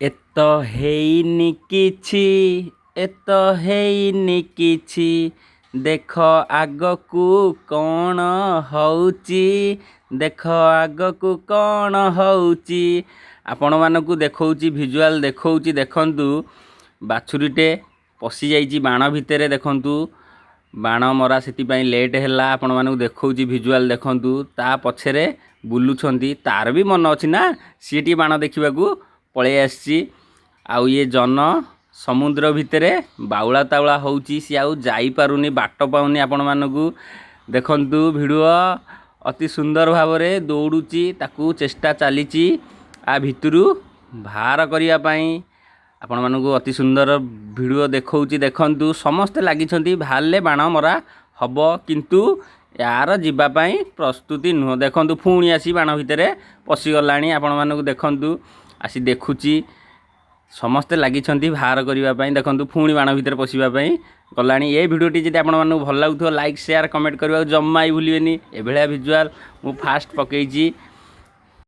ଏତ ହେଇନି କିଛି ଏତ ହେଇନି କିଛି ଦେଖ ଆଗକୁ କ'ଣ ହଉଛି ଦେଖ ଆଗକୁ କ'ଣ ହଉଛି ଆପଣମାନଙ୍କୁ ଦେଖଉଛି ଭିଜୁଆଲ ଦେଖଉଛି ଦେଖନ୍ତୁ ବାଛୁରୀଟେ ପଶି ଯାଇଛି ବାଣ ଭିତରେ ଦେଖନ୍ତୁ ବାଣ ମରା ସେଥିପାଇଁ ଲେଟ୍ ହେଲା ଆପଣମାନଙ୍କୁ ଦେଖଉଛି ଭିଜୁଆଲ ଦେଖନ୍ତୁ ତା ପଛରେ ବୁଲୁଛନ୍ତି ତାର ବି ମନ ଅଛି ନା ସିଏ ଟିକେ ବାଣ ଦେଖିବାକୁ ପଳେଇ ଆସିଛି ଆଉ ଇଏ ଜନ ସମୁଦ୍ର ଭିତରେ ବାଉଳା ତାଉଳା ହେଉଛି ସିଏ ଆଉ ଯାଇପାରୁନି ବାଟ ପାଉନି ଆପଣମାନଙ୍କୁ ଦେଖନ୍ତୁ ଭିଡ଼ିଓ ଅତି ସୁନ୍ଦର ଭାବରେ ଦୌଡ଼ୁଛି ତାକୁ ଚେଷ୍ଟା ଚାଲିଛି ଆ ଭିତରୁ ବାହାର କରିବା ପାଇଁ ଆପଣମାନଙ୍କୁ ଅତି ସୁନ୍ଦର ଭିଡ଼ିଓ ଦେଖଉଛି ଦେଖନ୍ତୁ ସମସ୍ତେ ଲାଗିଛନ୍ତି ବାହାରିଲେ ବାଣ ମରା ହବ କିନ୍ତୁ यार जीवाई प्रस्तुति नुह देखु पुणी आसी बाण भितर पशिगलाणी आपମାନଙ୍କୁ देखु आसी देखुची समस्ते लगी बाहर करने देखु पुणी बाण भितर पशिवाई गलाणी ये भिडटी जब आपको भल लगुव लाइक शेयर कमेंट करने जम्मा ही भूलेनि एभलिया भिजुआल मु फास्ट पकईची।